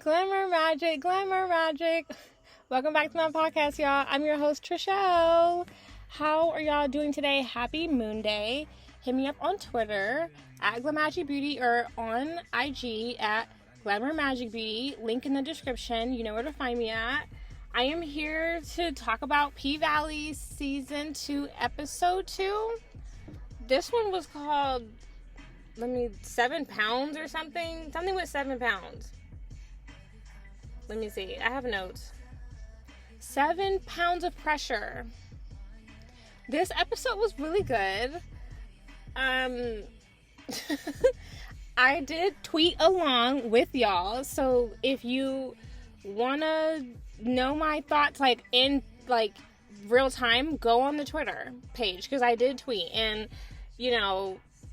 Glamour magic, glamour magic. Welcome back to my podcast, y'all. I'm your host, Trishelle. How are y'all doing today? Happy Moon Day. Hit me up on Twitter at Glamagic Beauty or on IG at Glamour Magic Beauty. Link in the description. You know where to find me at. I am here to talk about P-Valley Season 2, Episode 2. This one was called, 7 pounds or something? Something with 7 pounds. Let me see. I have notes. 7 pounds of pressure. This episode was really good. I did tweet along with y'all. So if you want to know my thoughts in real time, go on the Twitter page because I did tweet. And,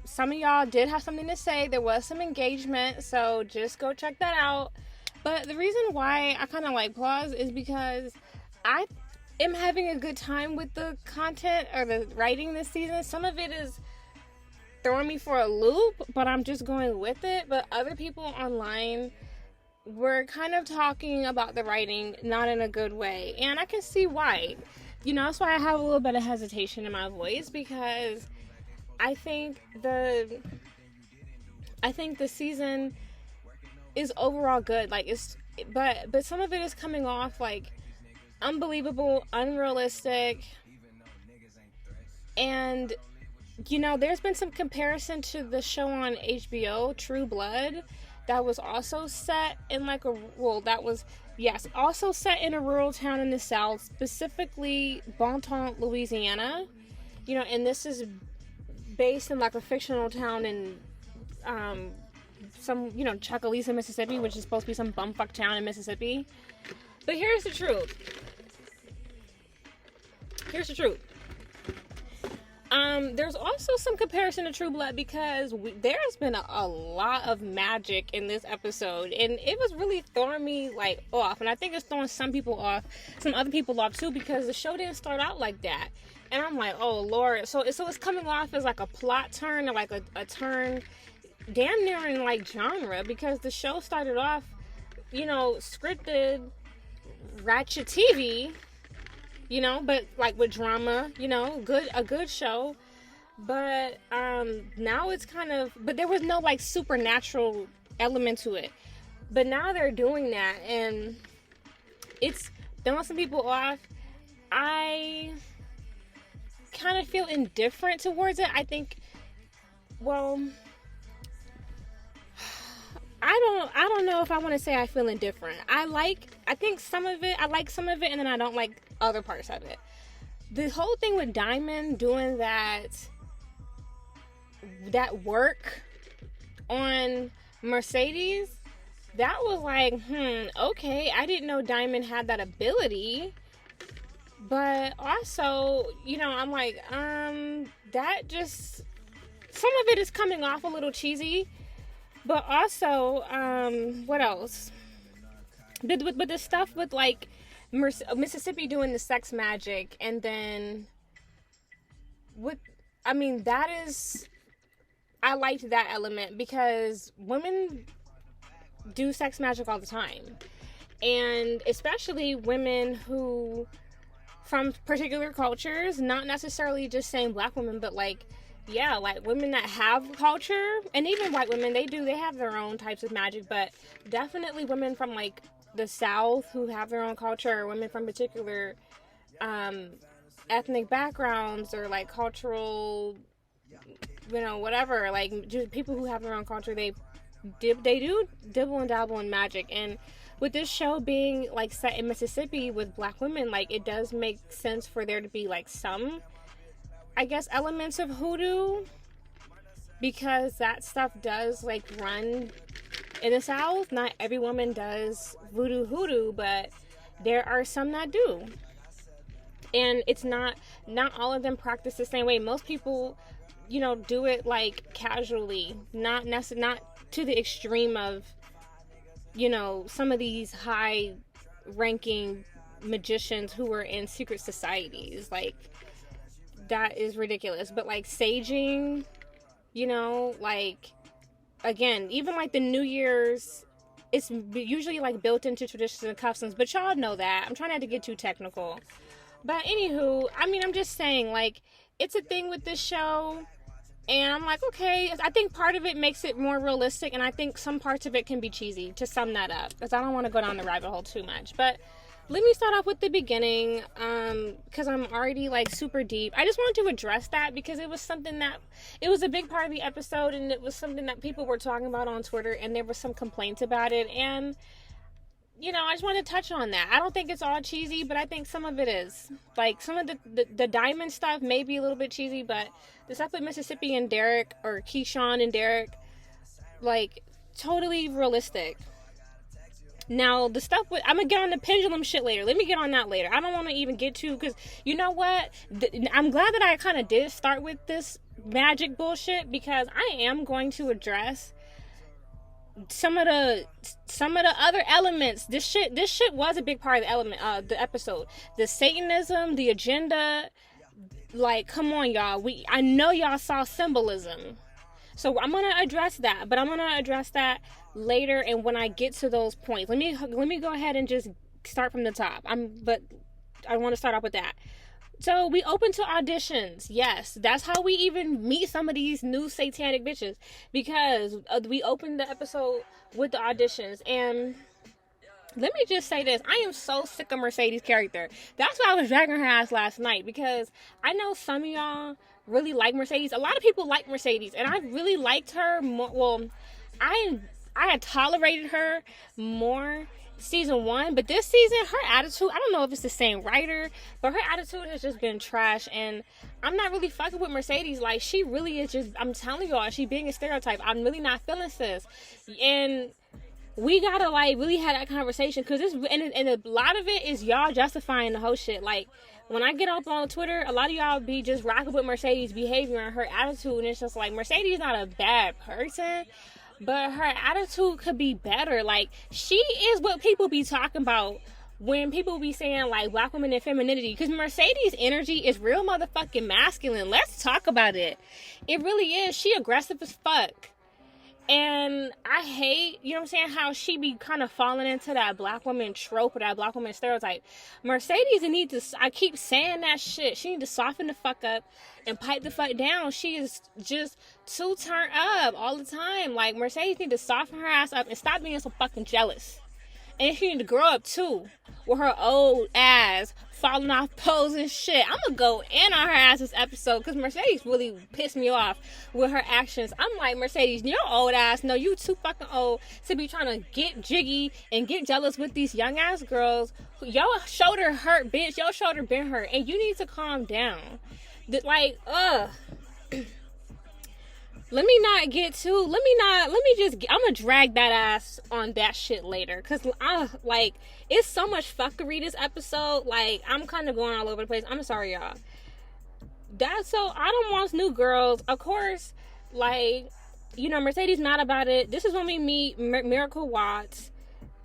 some of y'all did have something to say. There was some engagement. So just go check that out. But the reason why I kind of pause is because I am having a good time with the content or the writing this season. Some of it is throwing me for a loop, but I'm just going with it. But other people online were kind of talking about the writing not in a good way. And I can see why. That's why I have a little bit of hesitation in my voice because I think the season is overall good. But some of it is coming off unbelievable, unrealistic, and there's been some comparison to the show on HBO, True Blood, that was also set in also set in a rural town in the South, specifically Bonton, Louisiana. And this is based in a fictional town in some, Chucalissa, Mississippi, which is supposed to be some bumfuck town in Mississippi. But here's the truth. There's also some comparison to True Blood because there's been a lot of magic in this episode, and it was really throwing me off. And I think it's throwing some people off, some other people off too, because the show didn't start out like that. And I'm like, oh Lord. So it's coming off as a plot turn or a turn damn near in genre, because the show started off, scripted ratchet TV, but with drama, a good show. But now it's but there was no supernatural element to it. But now they're doing that, and it's throwing some people off. I kind of feel indifferent towards it. I think, I don't know if I want to say I feel indifferent. I like some of it, and then I don't like other parts of it. The whole thing with Diamond doing that work on Mercedes, that was okay. I didn't know Diamond had that ability. But also, I'm that just, some of it is coming off a little cheesy. But also, what else? But the stuff with Mississippi doing the sex magic, and then I liked that element because women do sex magic all the time. And especially women who, from particular cultures, not necessarily just saying black women, but women that have culture, and even white women, they have their own types of magic, but definitely women from the South who have their own culture, or women from particular ethnic backgrounds or cultural, whatever, just people who have their own culture, they do dibble and dabble in magic. And with this show being set in Mississippi with black women, it does make sense for there to be some, I guess, elements of hoodoo, because that stuff does run in the South. Not every woman does hoodoo, but there are some that do. And it's not all of them practice the same way. Most people, do it casually, not to the extreme of, some of these high ranking magicians who are in secret societies. That is ridiculous. But saging, again, even the New Year's it's usually like built into traditions and customs, but y'all know that. I'm trying not to get too technical. But anywho, I mean, I'm just saying, like, it's a thing with this show. And I'm like, okay, I think part of it makes it more realistic, and I think some parts of it can be cheesy, to sum that up, because I don't want to go down the rabbit hole too much. But let me start off with the beginning, because I'm already, like, super deep. I just wanted to address that, because it was something that, it was a big part of the episode, and it was something that people were talking about on Twitter, and there were some complaints about it, and you know, I just want to touch on that. I don't think it's all cheesy, but I think some of it is. Like, some of the diamond stuff may be a little bit cheesy, but the stuff with Mississippi and Derek, or Keyshawn and Derek, like, totally realistic. Now, the stuff with, I'm going to get on the pendulum shit later. Let me get on that later. I don't want to even get to, because, you know what? I'm glad that I kind of did start with this magic bullshit, because I am going to address some of the other elements. This shit was a big part of the episode. The Satanism, the agenda, like, come on, y'all. I know y'all saw symbolism. So I'm gonna address that, but I'm gonna address that later, and when I get to those points. Let me go ahead and just start from the top. But I want to start off with that. So we open to auditions. Yes, that's how we even meet some of these new satanic bitches, because we opened the episode with the auditions. And let me just say this. I am so sick of Mercedes' character. That's why I was dragging her ass last night, because I know some of y'all really like Mercedes. A lot of people like Mercedes, and I really liked her more. Well, I had tolerated her more season 1, but this season, her attitude, I don't know if it's the same writer, but her attitude has just been trash, and I'm not really fucking with Mercedes. Like, she really is just, I'm telling y'all, she being a stereotype. I'm really not feeling sis, and we gotta, like, really have that conversation, because this, and a lot of it is y'all justifying the whole shit. Like, when I get up on Twitter, a lot of y'all be just rocking with Mercedes' behavior and her attitude, and it's just like, Mercedes is not a bad person, but her attitude could be better. Like, she is what people be talking about when people be saying, like, black women and femininity. Because Mercedes' energy is real motherfucking masculine. Let's talk about it. It really is. She aggressive as fuck. And I hate, you know what I'm saying, how she be kind of falling into that black woman trope or that black woman stereotype. Mercedes need to, I keep saying that shit, she need to soften the fuck up and pipe the fuck down. She is just too turned up all the time. Like, Mercedes need to soften her ass up and stop being so fucking jealous. And she need to grow up too, with her old ass falling off poles and shit. I'm gonna go in on her ass this episode, because Mercedes really pissed me off with her actions. I'm like, Mercedes, your old ass, no, you too fucking old to be trying to get jiggy and get jealous with these young ass girls. Your shoulder hurt, bitch. Your shoulder been hurt, and you need to calm down. Like, let me I'm gonna drag that ass on that shit later, because like, it's so much fuckery this episode. Like, I'm kind of going all over the place. I'm sorry, y'all. That's so, Autumn wants new girls. Of course, like, you know, Mercedes not about it. This is when we meet Miracle Watts,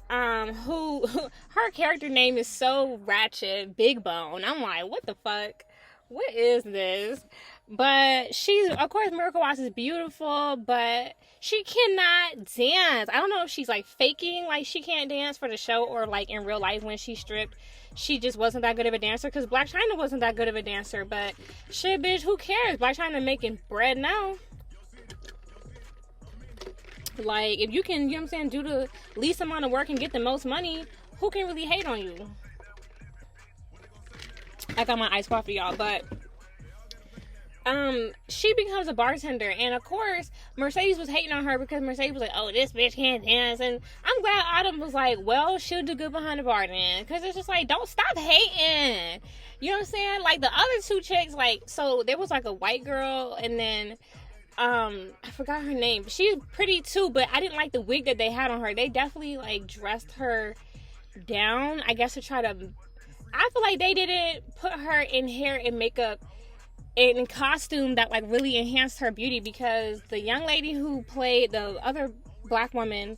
who her character name is so ratchet, Big Bone. I'm like, what the fuck? What is this? But she's, of course, Miracle Watts is beautiful, but she cannot dance. I don't know if she's, like, faking, like, she can't dance for the show, or, like, in real life when she's stripped, she just wasn't that good of a dancer, because Blac Chyna wasn't that good of a dancer. But shit, bitch, who cares? Blac Chyna making bread now. Like, if you can, you know what I'm saying, do the least amount of work and get the most money, who can really hate on you? I got my iced coffee, y'all, but she becomes a bartender, and of course Mercedes was hating on her, because Mercedes was like, oh, this bitch can't dance. And I'm glad Autumn was like, well, she'll do good behind the bar then, because it's just like, don't stop hating, you know what I'm saying? Like, the other two chicks, like, so there was like a white girl, and then I forgot her name. She's pretty too, but I didn't like the wig that they had on her. They definitely, like, dressed her down, I guess, to try to, I feel like they didn't put her in hair and makeup in costume that, like, really enhanced her beauty, because the young lady who played the other black woman,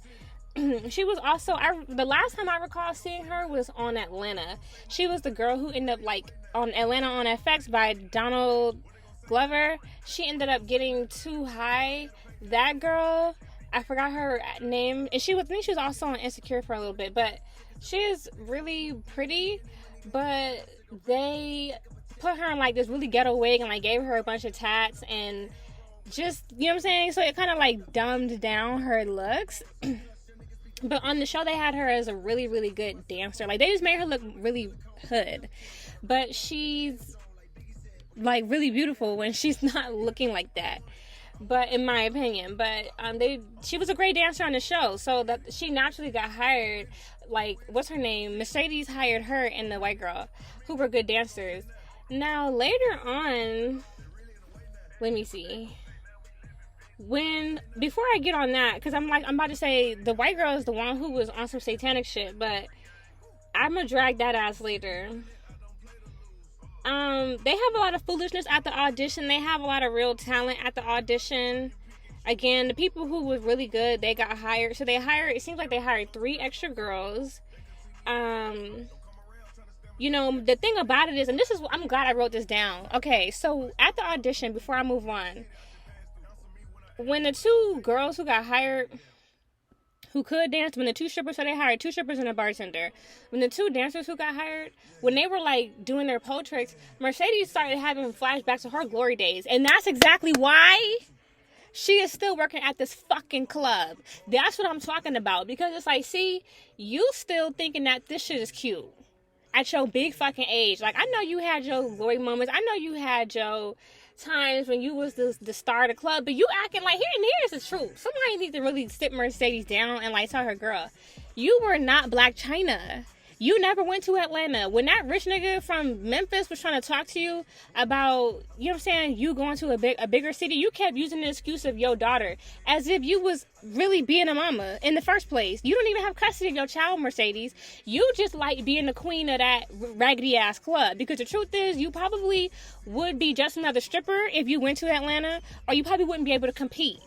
she was also, the last time I recall seeing her was on Atlanta. She was the girl who ended up, like, on Atlanta on FX by Donald Glover. She ended up getting too high. That girl, I forgot her name, and I think she was also on Insecure for a little bit, but she is really pretty, but they put her in like this really ghetto wig and like gave her a bunch of tats and just, you know what I'm saying? So it kind of like dumbed down her looks. But on the show, they had her as a really, really good dancer. Like, they just made her look really hood. But she's, like, really beautiful when she's not looking like that. But, in my opinion. But, she was a great dancer on the show. So, that she naturally got hired. Like, what's her name? Mercedes hired her and the white girl, who were good dancers. Now, later on, let me see. Before I get on that, because I'm about to say the white girl is the one who was on some satanic shit, but I'm gonna drag that ass later. They have a lot of foolishness at the audition. They have a lot of real talent at the audition. Again, the people who were really good, they got hired. So it seems like they hired 3 extra girls. You know, the thing about it is, and I'm glad I wrote this down. Okay, so at the audition, before I move on, when the 2 girls who got hired, who could dance, when the 2 strippers, so they hired 2 strippers and a bartender. When the 2 dancers who got hired, when they were like doing their pole tricks, Mercedes started having flashbacks to her glory days. And that's exactly why she is still working at this fucking club. That's what I'm talking about. Because it's like, see, you still thinking that this shit is cute at your big fucking age. Like, I know you had your glory moments. I know you had your times when you was the star of the club, but you acting like, here's the truth. Somebody needs to really sit Mercedes down and like tell her, girl, you were not Blac Chyna. You never went to Atlanta. When that rich nigga from Memphis was trying to talk to you about, you know what I'm saying, you going to a bigger city, you kept using the excuse of your daughter as if you was really being a mama in the first place. You don't even have custody of your child, Mercedes. You just like being the queen of that raggedy ass club. Because the truth is, you probably would be just another stripper if you went to Atlanta, or you probably wouldn't be able to compete.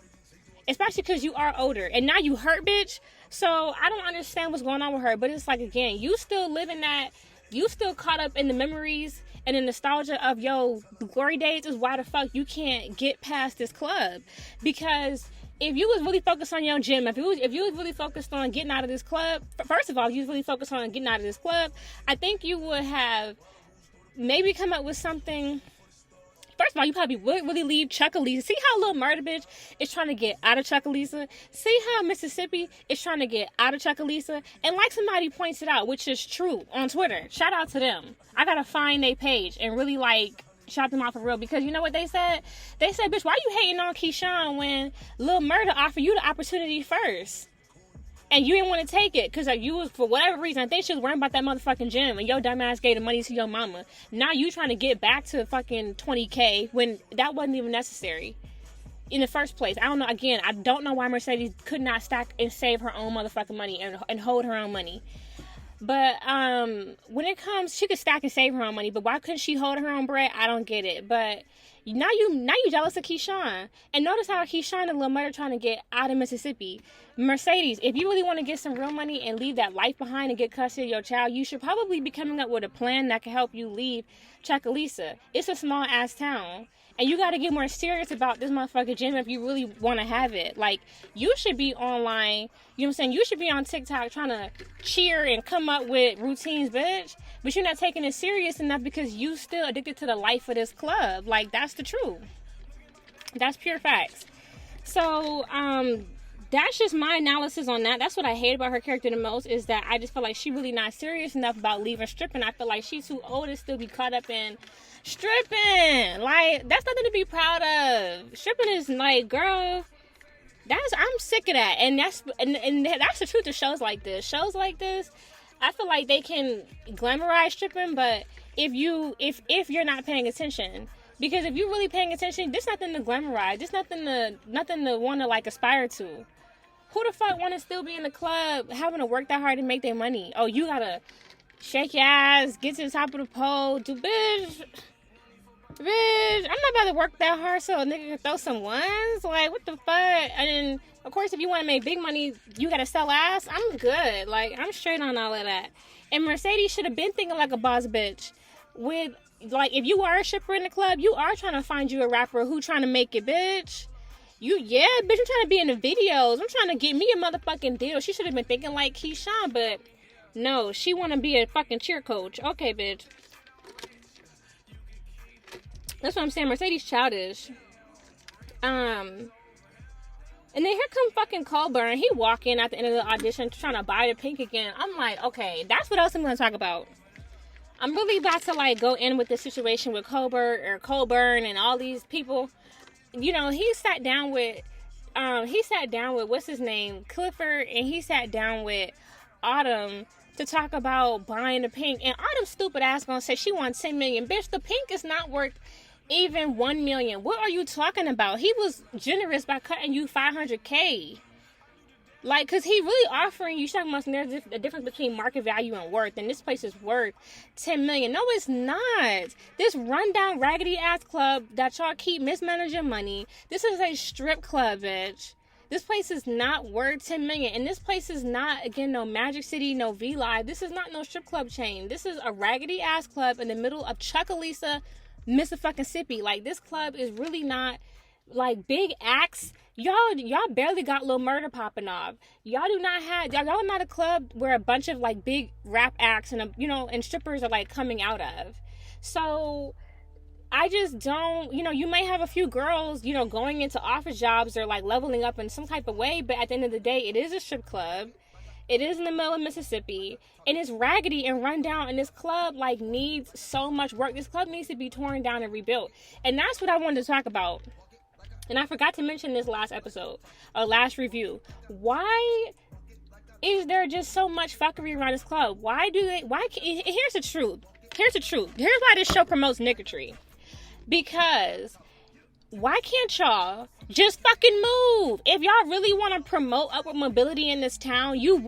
Especially because you are older. And now you hurt, bitch. So I don't understand what's going on with her. But it's like, again, you still living that. You still caught up in the memories and the nostalgia of your glory days is why the fuck you can't get past this club. Because if you was really focused on your gym, if you was really focused on getting out of this club, first of all, if you was really focused on getting out of this club, I think you would have maybe come up with something. First of all, you probably would really leave Chucalissa. See how Lil Murda bitch is trying to get out of Chucalissa? See how Mississippi is trying to get out of Chucalissa? And like somebody pointed out, which is true on Twitter, shout out to them. I gotta find their page and really like shout them out for real, because you know what they said? They said, bitch, why you hating on Keyshawn when Lil Murda offered you the opportunity first? And you didn't want to take it because you was, for whatever reason, I think she was worrying about that motherfucking gym and your dumb ass gave the money to your mama. Now you trying to get back to fucking 20K when that wasn't even necessary in the first place. I don't know. Again, I don't know why Mercedes could not stack and save her own motherfucking money and hold her own money. But when it comes, she could stack and save her own money, but why couldn't she hold her own bread? I don't get it. But now you jealous of Keyshawn. And notice how Keyshawn and Lil Murda trying to get out of Mississippi. Mercedes, if you really want to get some real money and leave that life behind and get custody of your child, you should probably be coming up with a plan that can help you leave Chucalissa. It's a small ass town. And you got to get more serious about this motherfucking gym if you really want to have it. Like, you should be online, you know what I'm saying? You should be on TikTok trying to cheer and come up with routines, bitch. But you're not taking it serious enough because you still addicted to the life of this club. Like, that's the truth. That's pure facts. So, that's just my analysis on that. That's what I hate about her character the most, is that I just feel like she really not serious enough about leaving stripping. I feel like she's too old to still be caught up in stripping. Like, that's nothing to be proud of. Stripping is like, girl, I'm sick of that. And that's the truth of shows like this. Shows like this, I feel like they can glamorize stripping, but if you're not paying attention. Because if you're really paying attention, there's nothing to glamorize. There's nothing to want to like aspire to. Who the fuck want to still be in the club having to work that hard to make their money? Oh, you gotta shake your ass, get to the top of the pole, bitch, I'm not about to work that hard so a nigga can throw some ones. Like, what the fuck? And then, of course, if you want to make big money, you gotta sell ass. I'm good. Like, I'm straight on all of that. And Mercedes should have been thinking like a boss bitch. With, like, if you are a stripper in the club, you are trying to find you a rapper who trying to make it, bitch. Yeah, bitch, I'm trying to be in the videos. I'm trying to get me a motherfucking deal. She should have been thinking like Keyshawn, but no, she want to be a fucking cheer coach. Okay, bitch. That's what I'm saying. Mercedes childish. And then here come fucking Colbert. He walk in at the end of the audition trying to buy the pink again. I'm like, okay, that's what else I'm going to talk about. I'm really about to like go in with the situation with Colbert and all these people. You know, he sat down with what's his name, Clifford, and he sat down with Autumn to talk about buying the pink. And Autumn's stupid ass gonna say she wants 10 million. Bitch, the pink is not worth even 1 million. What are you talking about? He was generous by cutting you $500K. Like, cause he really offering you, talking about there's a difference between market value and worth, and this place is worth 10 million. No, it's not. This rundown, raggedy ass club that y'all keep mismanaging money. This is a strip club, bitch. This place is not worth 10 million, and this place is not, again, no Magic City, no V Live. This is not no strip club chain. This is a raggedy ass club in the middle of Chucalissa, Mississippi. Like, this club is really not like big acts. Y'all barely got Lil Murder popping off. Y'all not a club where a bunch of like big rap acts and and strippers are like coming out of. So I just don't, you may have a few girls, going into office jobs or like leveling up in some type of way, but at the end of the day, it is a strip club. It is in the middle of Mississippi, and it's raggedy and run down, and this club like needs so much work. This club needs to be torn down and rebuilt, and that's what I wanted to talk about. And I forgot to mention this last review. Why is there just so much fuckery around this club? Here's the truth. Here's why this show promotes niggotry. Because why can't y'all just fucking move? If y'all really want to promote upward mobility in this town, you